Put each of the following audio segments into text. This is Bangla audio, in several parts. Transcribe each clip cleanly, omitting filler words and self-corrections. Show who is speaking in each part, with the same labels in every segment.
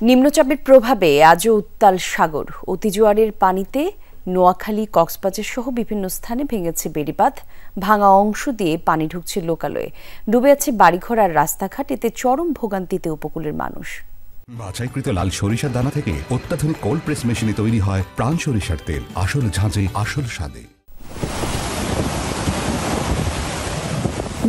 Speaker 1: নিম্নচাপের প্রভাবে আজও উত্তাল সাগর। অতিজোয়ারের পানিতে নোয়াখালী, কক্সবাজার সহ বিভিন্ন স্থানে ভেঙেছে বেড়িবাঁধ। ভাঙা অংশ দিয়ে পানি ঢুকছে লোকালয়ে। ডুবে আছে বাড়িঘর আর রাস্তাঘাট। এতে চরম ভোগান্তিতে উপকূলের মানুষ।
Speaker 2: বাছাইকৃত লাল সরিষার দানা থেকে অত্যাধুনিক কোল্ড প্রেস মেশিনে তৈরি হয় প্রাণ সরিষার তেল। আসল ঝাঁঝে, আসল স্বাদে।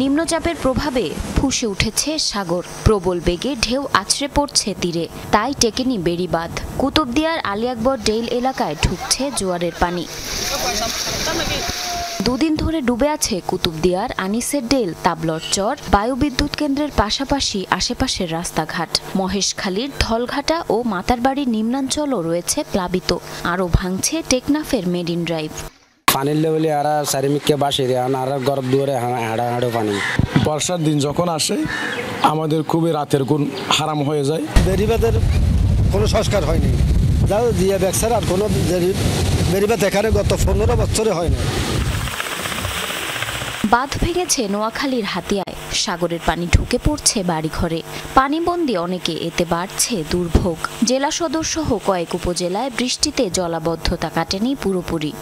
Speaker 3: নিম্নচাপের প্রভাবে ফুঁসে উঠেছে সাগর। প্রবল বেগে ঢেউ আছড়ে পড়ছে তীরে, তাই টেকেনি বেড়িবাঁধ। কুতুবদিয়ার আলী আকবর ডেইল এলাকায় ঢুকছে জোয়ারের পানি। দুদিন ধরে ডুবে আছে কুতুবদিয়ার আনিসের ডেল, তাবলর চর, বায়ুবিদ্যুৎ কেন্দ্রের পাশাপাশি আশেপাশের রাস্তাঘাট। মহেশখালীর ধলঘাটা ও মাতারবাড়ির নিম্নাঞ্চলও রয়েছে প্লাবিত। আরও ভাঙছে টেকনাফের মেরিন ড্রাইভ।
Speaker 4: পানির লেভেলে আর চারিমিককে বাসে আর গরব দুয়ারে হাড়াহাড়ো পানি।
Speaker 5: বর্ষার দিন যখন আসে আমাদের খুবই রাতের গুণ হারাম হয়ে যায়।
Speaker 6: বেড়িবাঁধের কোনো সংস্কার হয়নি, যাও দিয়ে দেখছেন আর কোনো বেড়িবাঁধ এখানে গত 15 বছরে হয় না।
Speaker 3: বাঁধ ভেঙেছে নোয়াখালীর হাতিয়ায়। সাগরের পানি ঢুকে পড়ছে বাড়িঘরে। পানিবন্দী অনেকে, এতে বাড়ছে দুর্ভোগ। জেলা সদর সহ কয়েক উপজেলায় বৃষ্টিতে জলাবদ্ধতা কাটেনি পুরোপুরি।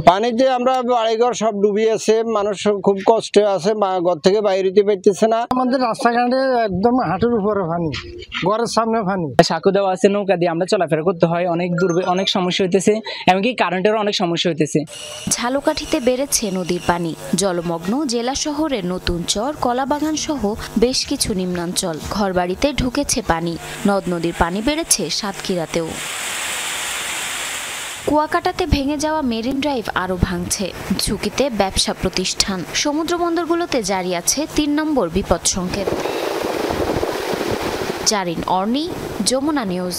Speaker 6: পানিতে আমরা বাড়িঘর সব ডুবিয়েছে, মানুষ খুব কষ্টে আছে, ঘর থেকে বাইরে দিতে পারতেছে না। আমাদের রাস্তাঘাটে একদম হাঁটুর উপরে পানি, ঘরের সামনে পানি।
Speaker 7: সাঁকো দেওয়া আছে, নৌকা দিয়ে আমরা চলাফেরা করতে হয়। অনেক সমস্যা হইতেছে, এমনকি কারেন্টেরও অনেক সমস্যা হইতেছে।
Speaker 3: ঝালকাঠিতে বেড়েছে নদীর পানি। জলমগ্ন জেলা শহরের নতুন চর, কলাবাগান সহ বেশ কিছু নিম্নাঞ্চল। ঘরবাড়িতে ঢুকেছে পানি। নদ নদীর পানি বেড়েছে সাতক্ষীরাতেও। কুয়াকাটাতে ভেঙে যাওয়া মেরিন ড্রাইভ আরও ভাঙছে। ঝুঁকিতে ব্যবসা প্রতিষ্ঠান। সমুদ্র বন্দরগুলোতে জারি আছে 3 নম্বর বিপদ সংকেত। জারিন অর্নি, যমুনা নিউজ।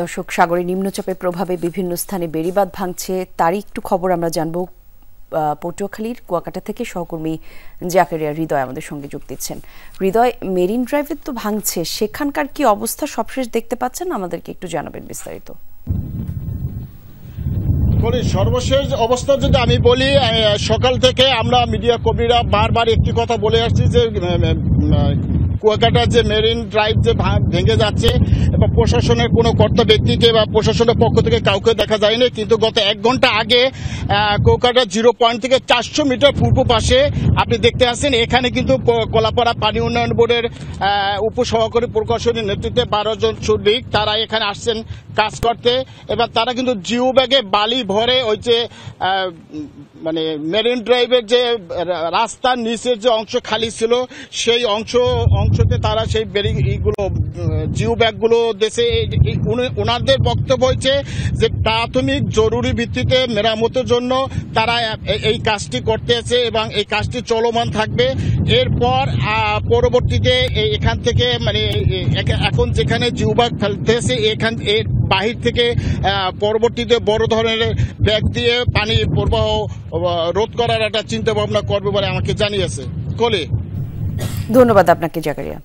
Speaker 1: দর্শক, সাগরে নিম্নচাপের প্রভাবে বিভিন্ন স্থানে বেড়িবাঁধ ভাঙছে। তারই একটু খবর আমরা জানবো পটুয়াখালীর কুয়াকাটা থেকে। সহকর্মী জাকারিয়া হৃদয় আমাদের সঙ্গে যোগ দিচ্ছেন। হৃদয়, মেরিন ড্রাইভের তো ভাঙছে, সেখানকার কি অবস্থা সবশেষ দেখতে পাচ্ছেন? আমাদেরকে একটু জানাবেন বিস্তারিত।
Speaker 8: সর্বশেষ অবস্থা যদি আমি বলি, সকাল থেকে আমরা মিডিয়া কর্মীরা বারবার একটি কথা বলে আসছি যে কুয়াকাটা যে মেরিন ড্রাইভ যে ভেঙে যাচ্ছে, এবং প্রশাসনের কোনো কর্তা ব্যক্তিকে বা প্রশাসনের পক্ষ থেকে কাউকে দেখা যায়নি। কিন্তু গত 1 ঘন্টা আগে কুয়াকাটা 0 পয়েন্ট থেকে 400 মিটার পূর্ব পাশে আপনি দেখতে আসছেন, এখানে কিন্তু কলাপাড়া পানি উন্নয়ন বোর্ডের উপসহকারী প্রকৌশলীর নেতৃত্বে 12 জন শ্রমিক তারা এখানে আসছেন কাজ করতে। এবার তারা কিন্তু জিও ব্যাগে বালি ভরে ওই যে মানে মেরিন ড্রাইভের যে রাস্তার নিচের যে অংশ খালি ছিল সেই অংশতে তারা সেই এইগুলো জিও ব্যাগগুলো দেশে। ওনাদের বক্তব্য হয়েছে যে প্রাথমিক জরুরি ভিত্তিতে মেরামতের জন্য তারা এই কাজটি করতেছে এবং এই কাজটি চলমান থাকবে। এরপর পরবর্তীতে এখান থেকে মানে এখন যেখানে জিও ব্যাগ ফেলতেছে এর বাহির থেকে পরবর্তীতে বড় ধরনের ব্যাগ দিয়ে পানি প্রবাহ রোধ করার একটা চিন্তা ভাবনা করবে বলে আমাকে জানিয়েছে।
Speaker 1: ধন্যবাদ আপনাকে জাকারিয়া।